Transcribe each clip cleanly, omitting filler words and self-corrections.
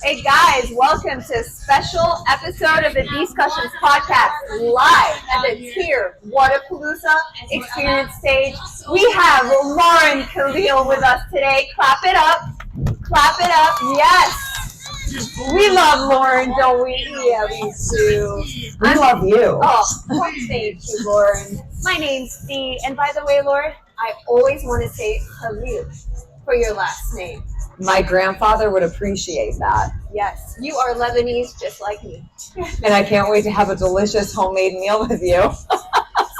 Hey guys, welcome to a special episode of the Di-scussions podcast live at the TYR Wodapalooza Experience stage. We have Lauren Kalil with us today. Clap it up. Clap it up. Yes. We love Lauren, don't we? Yeah, we do. We love you. Oh, thank you, Lauren. My name's Dee, and by the way, Lauren, I always want to say Kalil for your last name. My grandfather would appreciate that. Yes, you are Lebanese just like me. And I can't wait to have a delicious homemade meal with you.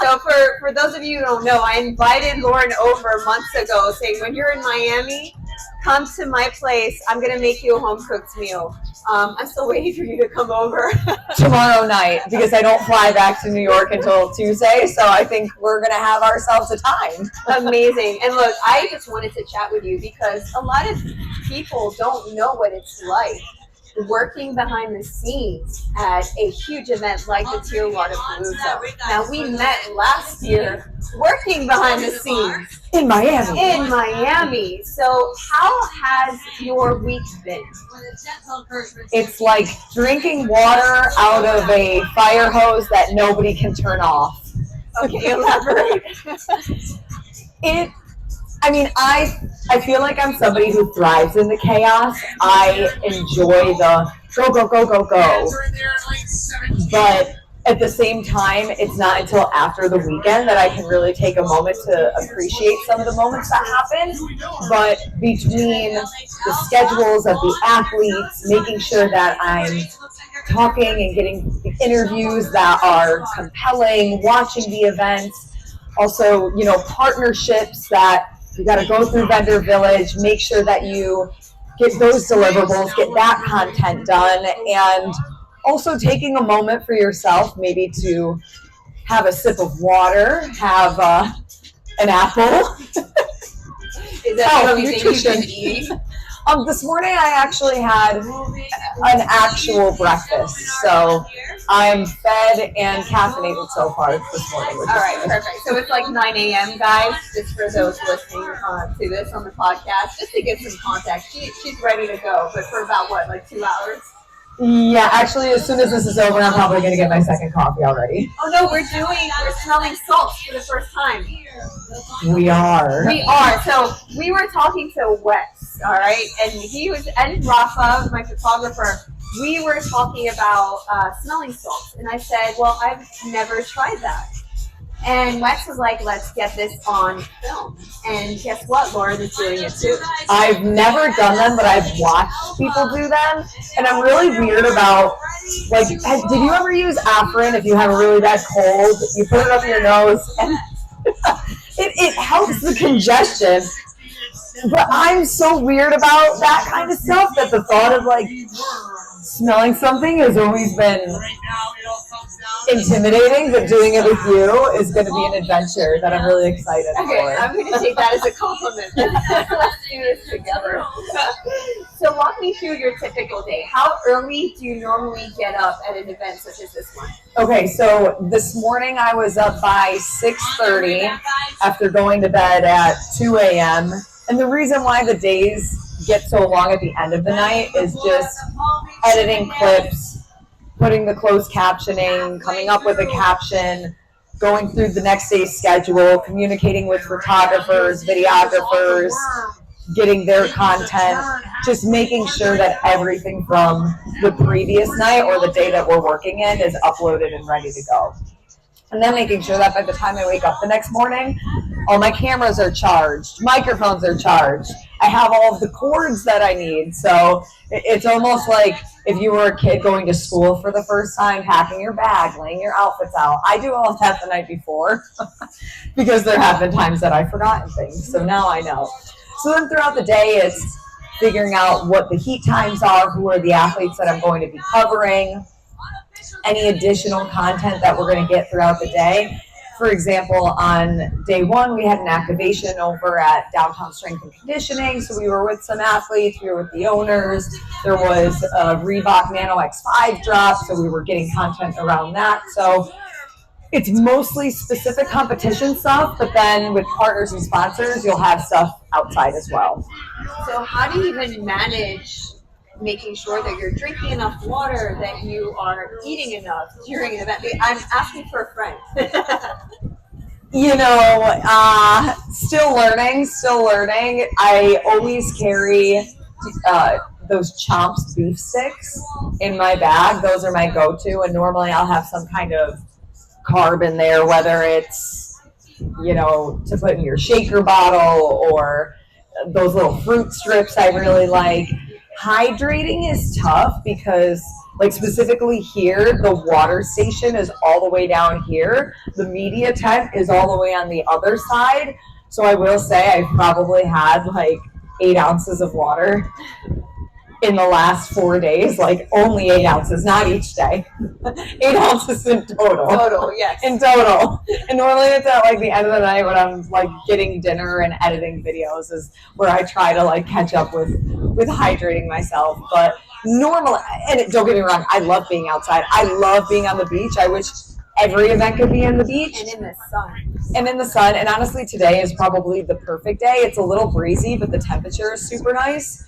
So for those of you who don't know, I invited Lauren over months ago saying, when you're in Miami, come to my place. I'm going to make you a home-cooked meal. I'm still waiting for you to come over. Tomorrow night, because I don't fly back to New York until Tuesday, so I think we're going to have ourselves a time. Amazing. And look, I just wanted to chat with you because a lot of people don't know what it's like working behind the scenes at a huge event like the TYR Wodapalooza. Now, we met last year working behind the scenes In Miami. So how has your week been? It's like drinking water out of a fire hose that nobody can turn off. Okay, elaborate. I feel like I'm somebody who thrives in the chaos. I enjoy the go, go, go, go, go. But at the same time, it's not until after the weekend that I can really take a moment to appreciate some of the moments that happen. But between the schedules of the athletes, making sure that I'm talking and getting interviews that are compelling, watching the events, also, partnerships that you got to go through Vendor Village, make sure that you get those deliverables, get that content done, and also taking a moment for yourself, maybe to have a sip of water, have an apple. Is that the only thing you've been eating? This morning I actually had an actual breakfast, so I'm fed and caffeinated so far this morning. All right, perfect. So it's like 9 a.m., guys, just for those listening to this on the podcast, just to get some context. She's ready to go, but for about, like 2 hours? Yeah, actually, as soon as this is over, I'm probably going to get my second coffee already. Oh, no, we're smelling salts for the first time. We are. So we were talking to Wes, all right, and Rafa, my photographer. We were talking about smelling salts, and I said, well, I've never tried that. And Wes was like, let's get this on film. And guess what? Lauren is doing it too. I've never done them, but I've watched people do them. And I'm really weird about, did you ever use Afrin if you have a really bad cold? You put it up your nose, and it helps the congestion. But I'm so weird about that kind of stuff that the thought of, smelling something has always been intimidating, but doing it with you is going to be an adventure that I'm really excited for. Okay, I'm going to take that as a compliment. Let's do this together. So walk me through your typical day. How early do you normally get up at an event such as this one? Okay, so this morning I was up by 6:30 after going to bed at 2 a.m. And the reason why the days get so long at the end of the night is just editing clips, putting the closed captioning, coming up with a caption, going through the next day's schedule, communicating with photographers, videographers, getting their content, just making sure that everything from the previous night or the day that we're working in is uploaded and ready to go. And then making sure that by the time I wake up the next morning, all my cameras are charged, microphones are charged. I have all of the cords that I need. So it's almost like if you were a kid going to school for the first time, packing your bag, laying your outfits out. I do all of that the night before because there have been times that I've forgotten things. So now I know. So then throughout the day, it's figuring out what the heat times are, who are the athletes that I'm going to be covering, any additional content that we're going to get throughout the day. For example, on day one, we had an activation over at Downtown Strength and Conditioning. So we were with some athletes, we were with the owners. There was a Reebok Nano X5 drop, so we were getting content around that. So it's mostly specific competition stuff, but then with partners and sponsors, you'll have stuff outside as well. So how do you even manage making sure that you're drinking enough water, that you are eating enough during an event? I'm asking for a friend. Still learning. I always carry those Chomps beef sticks in my bag. Those are my go-to, and normally I'll have some kind of carb in there, whether it's, to put in your shaker bottle or those little fruit strips I really like. Hydrating is tough because, like, specifically here, the water station is all the way down here. The media tent is all the way on the other side. So I will say I've probably had like 8 ounces of water in the last 4 days, like only 8 ounces, not each day. 8 ounces in total. Total, yes. In total. And normally it's at like the end of the night when I'm like getting dinner and editing videos is where I try to like catch up with hydrating myself. But normally, and don't get me wrong, I love being outside. I love being on the beach. I wish every event could be in the beach. And in the sun. And honestly, today is probably the perfect day. It's a little breezy, but the temperature is super nice.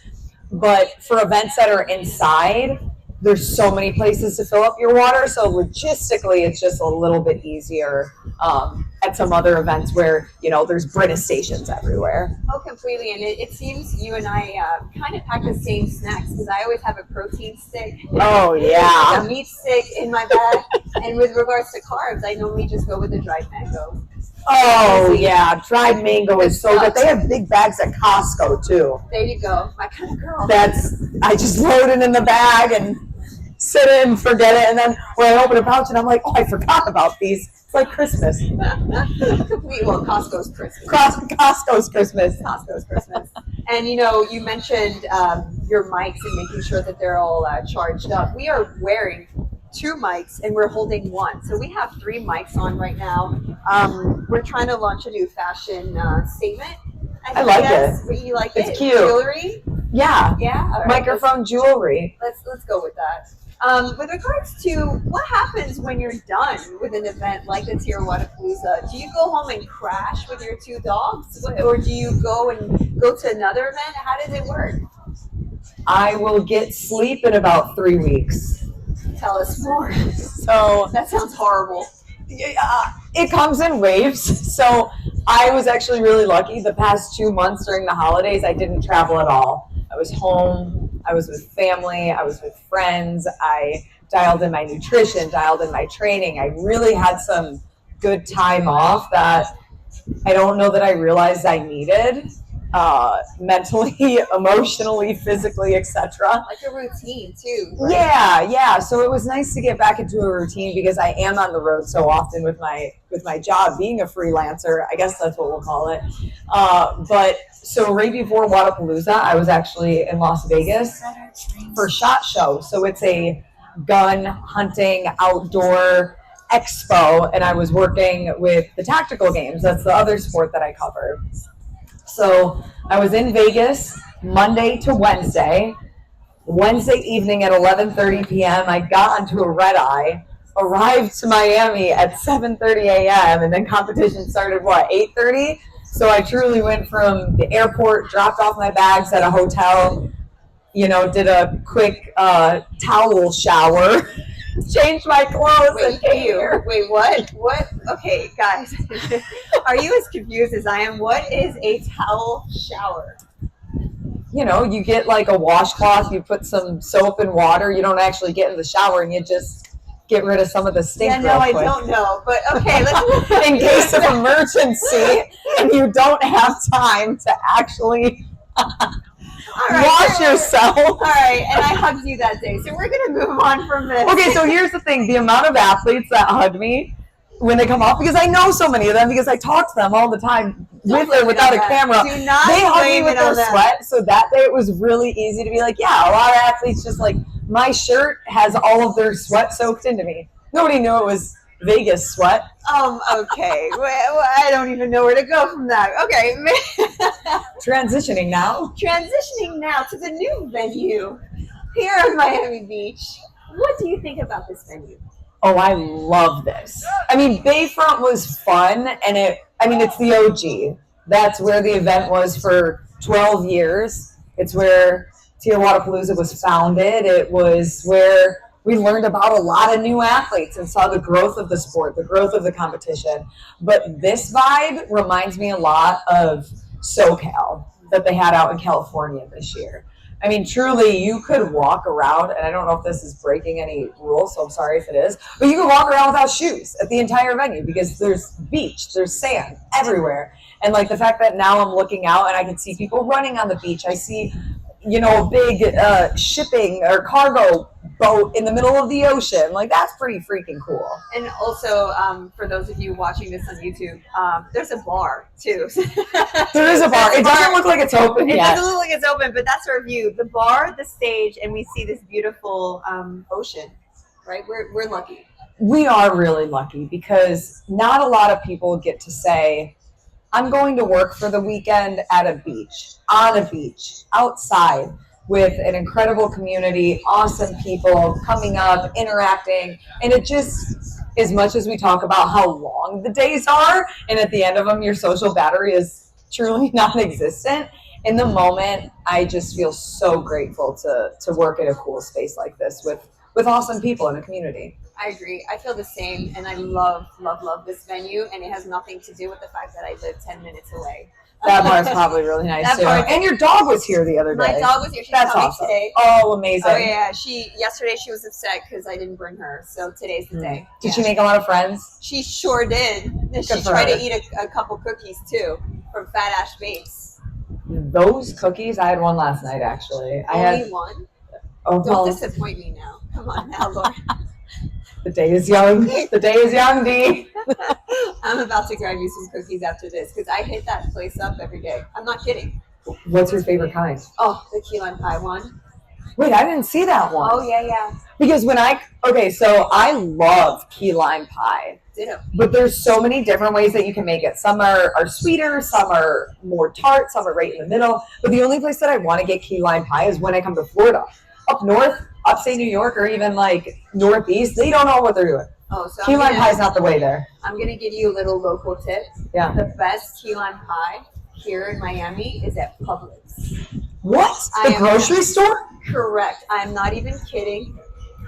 But for events that are inside, there's so many places to fill up your water. So logistically, it's just a little bit easier at some other events where, there's Brita stations everywhere. Oh, completely. And it seems you and I kind of pack the same snacks because I always have a protein stick. Oh, yeah. A meat stick in my bag. And with regards to carbs, I normally just go with the dried mango. Oh, yeah. Dried mango is so good. They have big bags at Costco, too. There you go. My kind of girl. I just load it in the bag and sit it and forget it. And then when I open a pouch and I'm like, oh, I forgot about these. It's like Christmas. Costco's Christmas. Costco's Christmas. Costco's Christmas. And, you mentioned your mics and making sure that they're all charged up. We are wearing 2 mics and we're holding 1. So we have 3 mics on right now. We're trying to launch a new fashion statement. I like it. You like it? It's cute. Jewelry? Yeah. Yeah. All right, microphone jewelry. Let's go with that. With regards to what happens when you're done with an event like the TYR Wodapalooza, do you go home and crash with your 2 dogs, or do you go to another event? How does it work? I will get sleep in about 3 weeks. Tell us more. So that sounds horrible. It comes in waves. So I was actually really lucky. The past 2 months during the holidays, I didn't travel at all. I was home. I was with family. I was with friends. I dialed in my nutrition, dialed in my training. I really had some good time off that I don't know that I realized I needed. Mentally, emotionally, physically, etc. Like a routine too, right? Yeah. So it was nice to get back into a routine because I am on the road so often with my job, being a freelancer. I guess that's what we'll call it. But so right before Wodapalooza, I was actually in Las Vegas for SHOT Show. So it's a gun hunting outdoor expo, and I was working with the tactical games. That's the other sport that I cover. So I was in Vegas Monday to Wednesday. Wednesday evening at 11:30 p.m., I got onto a red eye, arrived to Miami at 7:30 a.m., and then competition started, 8:30? So I truly went from the airport, dropped off my bags at a hotel, did a quick towel shower, changed my clothes, and came here. Wait, what? What? Okay, guys, are you as confused as I am? What is a towel shower? You get like a washcloth, you put some soap and water, you don't actually get in the shower, and you just get rid of some of the stink. Yeah, no, I don't know, but okay. Let's in case of emergency, and you don't have time to actually wash yourself. All right, and I hugged you that day, so we're going to move on from this. Okay, so here's the thing. The amount of athletes that hug me when they come off, because I know so many of them, because I talk to them all the time, with or without a camera. Do not they hug me blame with it on their them. sweat, so that day it was really easy to be like, yeah, a lot of athletes just like, my shirt has all of their sweat soaked into me. Nobody knew it was Vegas sweat. Okay. Well, I don't even know where to go from that. Okay. Transitioning now to the new venue here in Miami Beach. What do you think about this venue? Oh, I love this. I mean, Bayfront was fun, and it's the OG. That's where the event was for 12 years. It's where TYR Wodapalooza was founded. It was where we learned about a lot of new athletes and saw the growth of the sport, the growth of the competition. But this vibe reminds me a lot of SoCal that they had out in California this year. I mean, truly, you could walk around, and I don't know if this is breaking any rules, so I'm sorry if it is, but you could walk around without shoes at the entire venue because there's beach, there's sand everywhere. And like the fact that now I'm looking out and I can see people running on the beach. I see, a big shipping or cargo boat in the middle of the ocean. Like, that's pretty freaking cool. And also, for those of you watching this on YouTube, there's a bar too. There is a bar. It doesn't look like it's open yet. It doesn't look like it's open, but that's our view. The bar, the stage, and we see this beautiful ocean, right? We're lucky. We are really lucky because not a lot of people get to say, I'm going to work for the weekend at a beach, on a beach, outside, with an incredible community, awesome people coming up, interacting. And it just, as much as we talk about how long the days are, and at the end of them, your social battery is truly non-existent, in the moment, I just feel so grateful to work in a cool space like this with awesome people in a community. I agree. I feel the same, and I love this venue, and it has nothing to do with the fact that I live 10 minutes away. That part's probably really nice too. And your dog was here the other day. My dog was here. She's That's coming awesome. Today. Oh, amazing. Oh yeah. Yesterday she was upset because I didn't bring her. So today's the day. Did she make a lot of friends? She sure did. And she tried to eat a couple cookies too from Fat Ash Bates. Those cookies, I had one last night actually. Only one? Oh, don't disappoint me now. Come on now, Lauren. The day is young. The day is young, Dee. I'm about to grab you some cookies after this because I hit that place up every day. I'm not kidding. What's your favorite kind? Oh, the key lime pie one. Wait, I didn't see that one. Oh, yeah. Because so I love key lime pie. Ditto. But there's so many different ways that you can make it. Some are sweeter, some are more tart, some are right in the middle. But the only place that I want to get key lime pie is when I come to Florida. Up north, upstate New York, or even like Northeast, they don't know what they're doing. Oh, so key lime pie is not the way there. I'm going to give you a little local tip. Yeah. The best key lime pie here in Miami is at Publix. What? The grocery store? Correct. I'm not even kidding.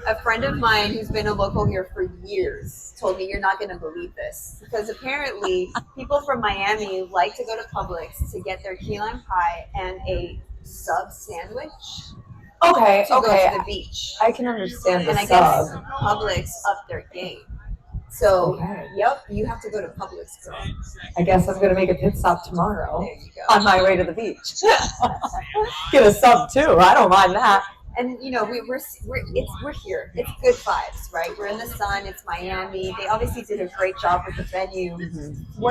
A friend of mine who's been a local here for years told me, you're not going to believe this. Because apparently people from Miami like to go to Publix to get their key lime pie and a sub sandwich. Okay. Go to the beach. I can understand the and I sub. guess Publix upped their game. So, Yep, you have to go to Publix, girl. I guess I'm going to make a pit stop tomorrow There you go. on my way to the beach. Get a sub too. I don't mind that. And we're here. It's good vibes, right? We're in the sun. It's Miami. They obviously did a great job with the venue. Mm-hmm.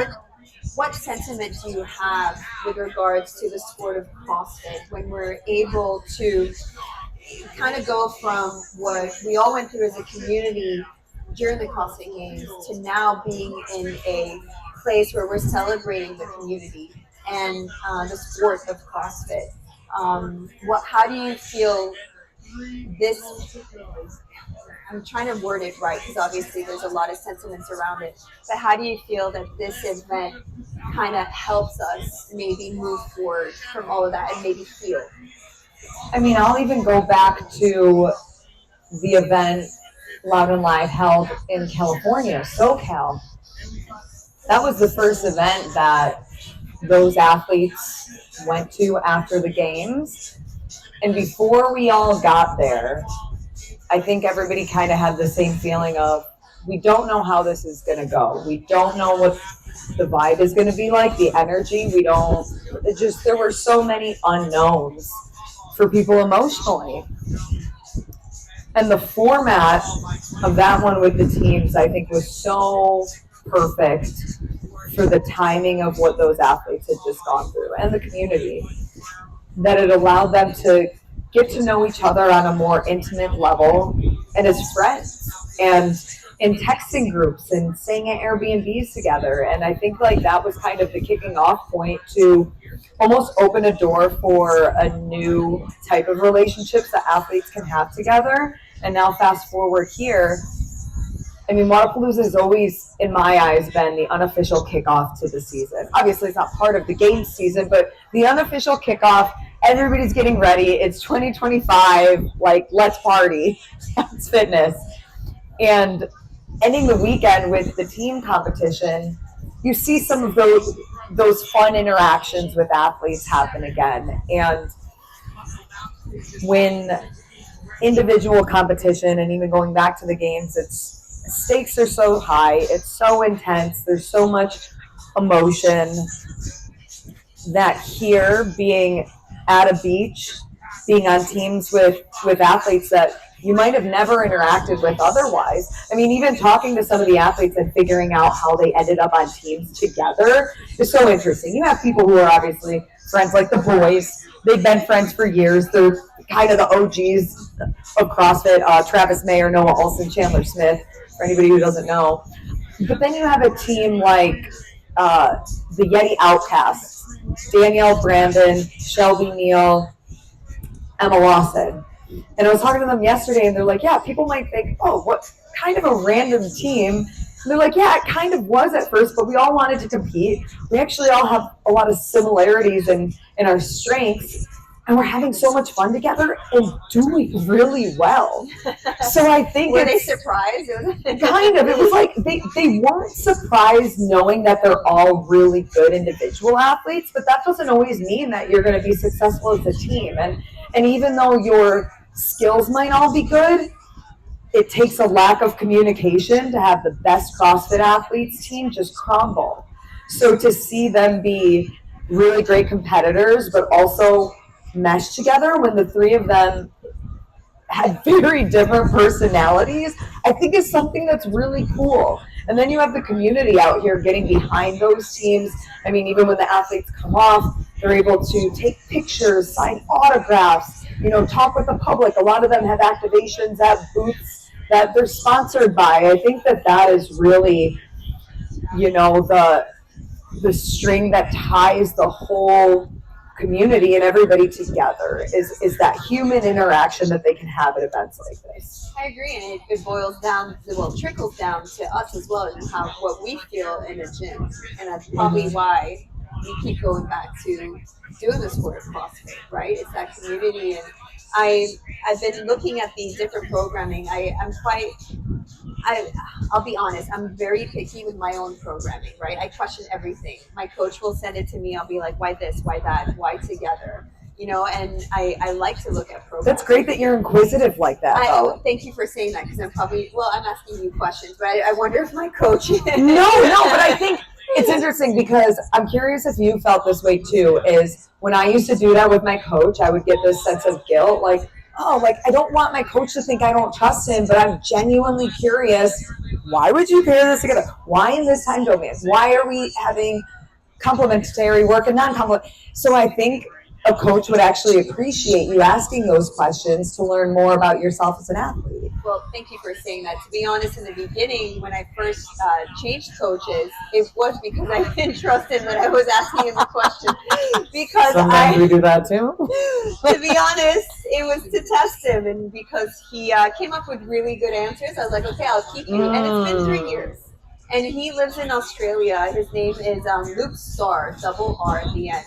What sentiment do you have with regards to the sport of CrossFit when we're able to kind of go from what we all went through as a community during the CrossFit Games to now being in a place where we're celebrating the community and the sport of CrossFit? How do you feel this? I'm trying to word it right because obviously there's a lot of sentiments around it. But how do you feel that this event kind of helps us maybe move forward from all of that and maybe heal? I mean, I'll even go back to the event Loud and Live held in California, SoCal. That was the first event that those athletes went to after the games. And before we all got there, I think everybody kind of had the same feeling of, we don't know how this is going to go. We don't know what the vibe is going to be like, the energy. There were so many unknowns for people emotionally. And the format of that one with the teams, I think, was so perfect for the timing of what those athletes had just gone through and the community, that it allowed them to get to know each other on a more intimate level and as friends and in texting groups and staying at Airbnbs together. And I think that was kind of the kicking off point to almost open a door for a new type of relationships that athletes can have together. And now fast forward here, I mean, Wodapalooza has always, in my eyes, been the unofficial kickoff to the season. Obviously, it's not part of the game season, but the unofficial kickoff everybody's getting ready. It's 2025. Like, let's party. That's fitness. And ending the weekend with the team competition, you see some of those fun interactions with athletes happen again. And when individual competition and even going back to the games, it's stakes are so high, it's so intense, there's so much emotion that here, being at a beach, being on teams with athletes that you might have never interacted with otherwise. I mean, even talking to some of the athletes and figuring out how they ended up on teams together is so interesting. You have people who are obviously friends, like the boys. They've been friends for years. They're kind of the OGs of CrossFit. Travis Mayer, Noah Olson, Chandler Smith, for anybody who doesn't know. But then you have a team like the Yeti Outcasts, Danielle Brandon, Shelby Neal, Emma Lawson. And I was talking to them yesterday, and they're like, yeah, people might think, oh, what kind of a random team. And they're like, yeah, it kind of was at first, but we all wanted to compete. We actually all have a lot of similarities in our strengths, and we're having so much fun together and doing really well. So I think were they surprised? Kind of. It was like they weren't surprised knowing that they're all really good individual athletes, but that doesn't always mean that you're going to be successful as a team. And even though your skills might all be good, it takes a lack of communication to have the best CrossFit athletes team just crumble. So to see them be really great competitors, but also mesh together when the three of them had very different personalities, I think is something that's really cool. And then you have the community out here getting behind those teams. I mean, even when the athletes come off, they're able to take pictures, sign autographs, talk with the public. A lot of them have activations at booths that they're sponsored by. I think that is really, the string that ties the whole community and everybody together is that human interaction that they can have at events like this. I agree, and it boils down, trickles down to us as well, and what we feel in a gym, and that's probably why we keep going back to doing the sport of CrossFit, right? It's that community, and I've been looking at the different programming. I'll be honest, I'm very picky with my own programming, right? I question everything. My coach will send it to me. I'll be like, why this, why that, why together? And I like to look at programs. That's great that you're inquisitive like that. Thank you for saying that, because I'm asking you questions, but I wonder if my coach... No, but I think it's interesting, because I'm curious if you felt this way too, is when I used to do that with my coach, I would get this sense of guilt, like, I don't want my coach to think I don't trust him, but I'm genuinely curious, why would you pair this together? Why in this time domain? Why are we having complementary work and non-complementary? So I think a coach would actually appreciate you asking those questions to learn more about yourself as an athlete. Well, thank you for saying that. To be honest, in the beginning, when I first changed coaches, it was because I didn't trust him that I was asking him the question. Because sometimes we do that too. To be honest, it was to test him, and because he came up with really good answers, I was like, okay, I'll keep you. And it's been 3 years. And he lives in Australia. His name is Luke Starr, double R at the end.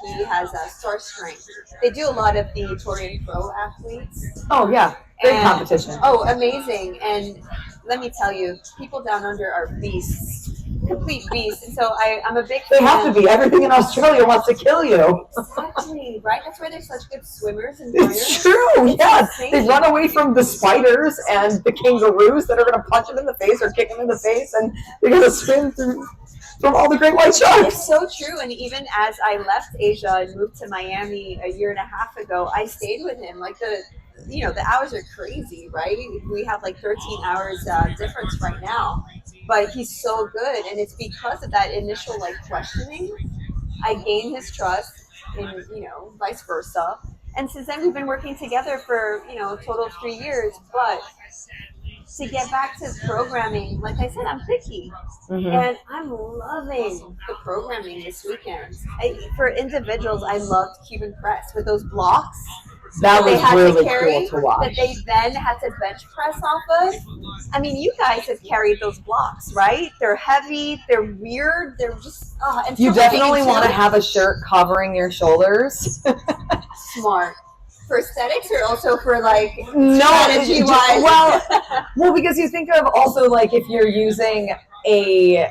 He has Star Strength. They do a lot of the Torian Pro athletes. Oh, yeah. Great competition. Oh, amazing. And let me tell you, people down under are beasts. Complete beasts. And so I'm a big fan. They have to be. Everything in Australia wants to kill you. Exactly, right? That's why they're such good swimmers and runners. It's true, yes. They run away from the spiders and the kangaroos that are going to punch them in the face or kick them in the face, and they're going to swim from all the great white sharks. It's so true. And even as I left Asia and moved to Miami a year and a half ago, I stayed with him. Like the hours are crazy, right? We have like 13 hours difference right now, but he's so good. And it's because of that initial questioning, I gained his trust, and vice versa. And since then we've been working together for, a total of 3 years, but to get back to programming, like I said, I'm picky, and I'm loving the programming this weekend. For individuals, I loved Cuban press with those blocks. That they was had really to carry, cool to watch. that they then had to bench press off of. I mean, you guys have carried those blocks, right? They're heavy, they're weird, they're just, and You definitely want to to have a shirt covering your shoulders. smart. For aesthetics or also for like No, strategy wise? Well, because you think of also like if you're using a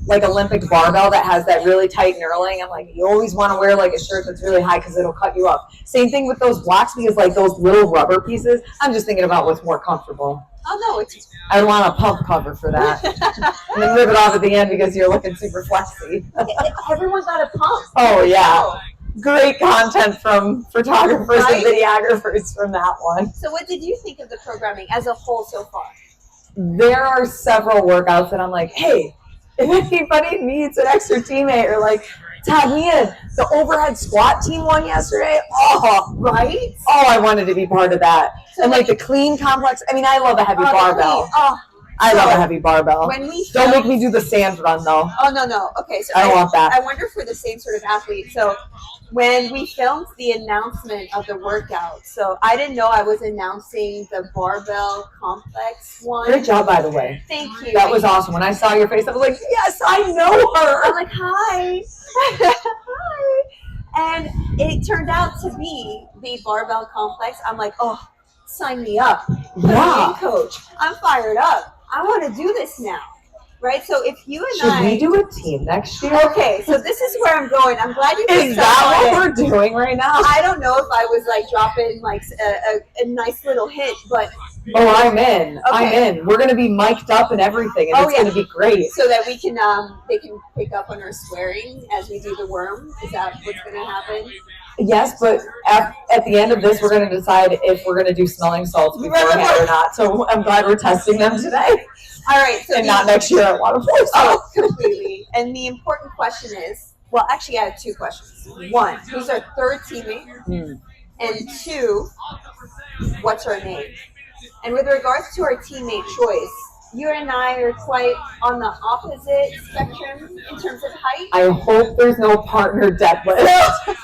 like Olympic barbell that has that really tight knurling, I'm like, you always want to wear like a shirt that's really high because it'll cut you up. Same thing with those blocks because like those little rubber pieces, I'm just thinking about what's more comfortable. Oh no, it's I want a pump cover for that. And then rip it off at the end because you're looking super flexy. Everyone got a pump. Oh yeah. Great content from photographers Right? and videographers from that one. So what did you think of the programming as a whole so far? There are several workouts that I'm like, hey, if anybody needs an extra teammate or like tag me in. The overhead squat team won yesterday. Oh, Right? Oh, I wanted to be part of that. So and like the clean complex. I mean, I love a heavy barbell. I love a heavy barbell. When we Don't make filmed- me do the sand run though. Oh no. Okay, so I don't want that. I wonder for the same sort of athlete. So when we filmed the announcement of the workout, so I didn't know I was announcing the barbell complex one. Great job, by the way. Thank you. That was awesome. When I saw your face, I was like, yes, I know her. I'm like, hi. Hi. And it turned out to be the barbell complex. I'm like, oh, sign me up. Put me Yeah. in, coach. I'm fired up. I want to do this now. Right? So if you and Should I... we do a team next year? Okay, so this is where I'm going. I'm glad you Is picked up that on what it. we're doing right now? I don't know if I was like dropping like a nice little hint, but Oh, I'm in. I'm Okay. in. We're going to be mic'd up and everything, and Oh, it's yeah. going to be great. so that we can they can pick up on our swearing as we do the worm. Is that what's going to happen? Yes, but at the end of this, we're going to decide if we're going to do smelling salts beforehand or not. So I'm glad we're testing them today All right, so and not next year at Wodapalooza. Oh, completely. And the important question is, well, actually, I have two questions. One, who's our third teammate? And two, what's her name? And with regards to our teammate choice, you and I are quite on the opposite spectrum in terms of height. I hope there's no partner deadlift.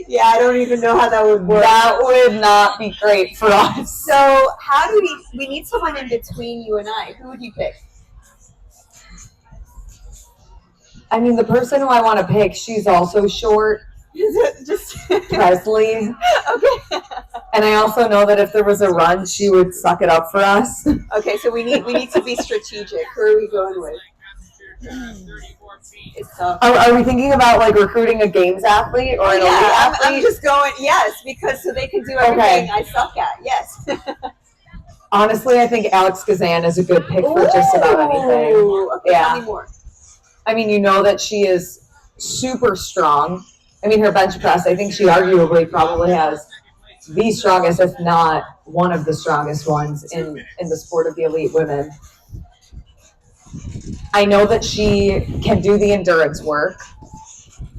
Yeah, I don't even know how that would work. That would not be great for us. So how do we need someone in between you and I. Who would you pick? I mean, the person who I want to pick, she's also short, Is it just Presley. okay? And I also know that if there was a run, she would suck it up for us. Okay, so we need to be strategic. Who are we going with? It's tough. Are we thinking about like recruiting a games athlete or an elite I'm athlete? just going, yes, because so they can do everything I suck at, yes. Honestly, I think Alex Kazan is a good pick for just about anything. Ooh, okay, Yeah. tell me more. I mean, you know that she is super strong. I mean, her bench press, I think she arguably probably has the strongest, if not one of the strongest ones in the sport of the elite women. I know that she can do the endurance work.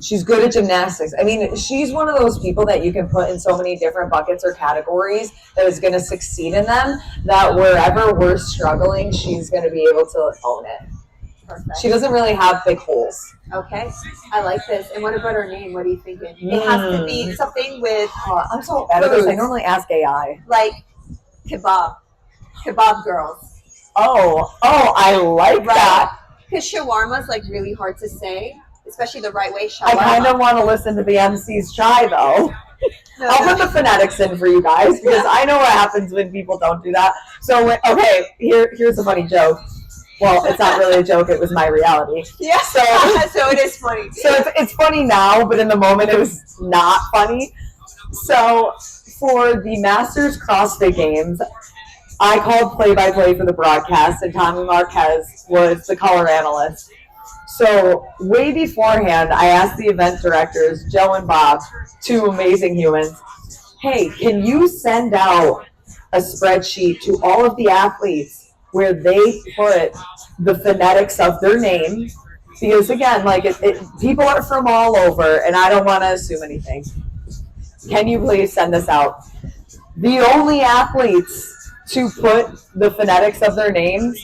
She's good at gymnastics. I mean, she's one of those people that you can put in so many different buckets or categories that is going to succeed in them, that wherever we're struggling, she's going to be able to own it. Perfect. She doesn't really have big holes. Okay, I like this. And what about her name? What are you thinking? It has to be something with I'm so bad at this. I normally ask AI. like kebab girls. Oh, I like that. Because shawarma's like really hard to say, especially the right way. I Shawarma. kind of want to listen to the MCs try, though. I'll put the phonetics in for you guys because I know what happens when people don't do that. So, here's a funny joke. Well, it's not really a joke. It was my reality. Yeah. So So it is funny. So it's funny now, but in the moment it was not funny. So for the Masters CrossFit Games, I called play-by-play for the broadcast, and Tommy Marquez was the color analyst. So way beforehand, I asked the event directors, Joe and Bob, two amazing humans, hey, can you send out a spreadsheet to all of the athletes where they put the phonetics of their name? Because again, like people are from all over, and I don't want to assume anything. Can you please send this out? The only athletes to put the phonetics of their names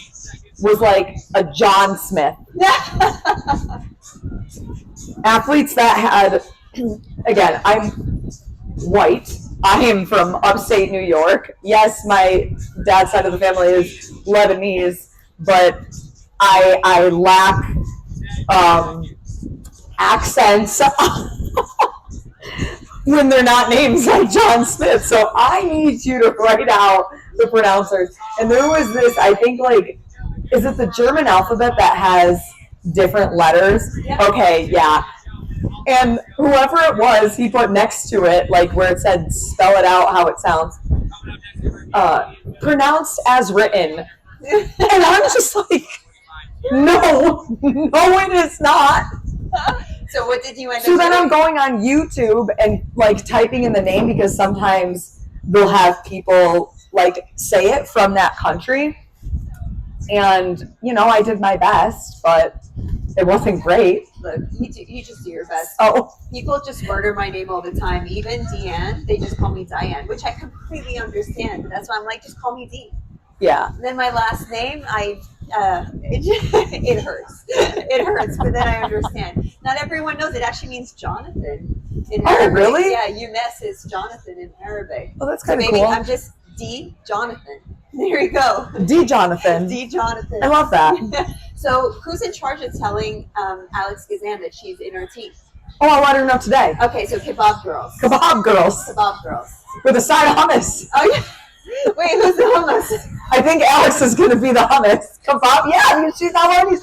was like a John Smith. Athletes that had, again, I'm white, I am from upstate New York. Yes, my dad's side of the family is Lebanese, but I lack accents when they're not names like John Smith. So I need you to write out the pronouncers. And there was this, I think, like, is it the German alphabet that has different letters? Yeah. Okay, yeah. And whoever it was, he put next to it, like where it said, spell it out how it sounds, pronounced as written. And I'm just like, no, it is not. So what did you end up So then doing? I'm going on YouTube and like typing in the name because sometimes they'll have people like say it from that country. And, you know, I did my best, but it wasn't great. Look, you just do your best. Oh, People just murder my name all the time. Even Deanne, they just call me Diane, which I completely understand. That's why I'm like, just call me Dee. yeah. Then my last name, it hurts. It hurts, but then I understand. Not everyone knows it actually means Jonathan in Arabic. Really? Yeah, Younes is Jonathan in Arabic. Oh, that's So kind of maybe cool. I'm just D Jonathan. There you go. D. Jonathan. D Jonathan. I love that. So who's in charge of telling Alex Gazan that she's in her team? Oh, I'll let her know today. Okay, so Kebab Girls. Kebab girls Kebab Girls. with a side of hummus. Oh, yeah. Wait, who's the hummus? I think Alex is going to be the hummus. Kebab, yeah, because she's not one of these.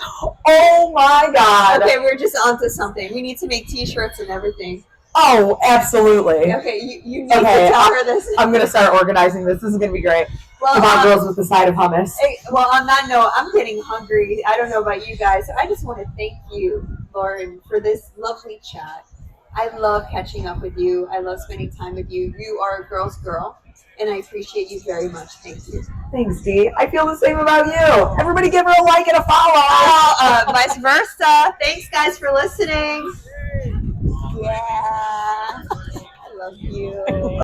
Oh my God. Okay, we're just onto something. We need to make T-shirts and everything. Oh, absolutely. Okay, you need to tell her this. I'm going to start organizing this. This is going to be great. Well, Kebab girls with the side of hummus. well, on that note, I'm getting hungry. I don't know about you guys. I just want to thank you, Lauren, for this lovely chat. I love catching up with you. I love spending time with you. You are a girl's girl, and I appreciate you very much. Thank you. Thanks, Dee. I feel the same about you. Everybody give her a like and a follow. Vice versa. Thanks, guys, for listening. Yeah. I love you.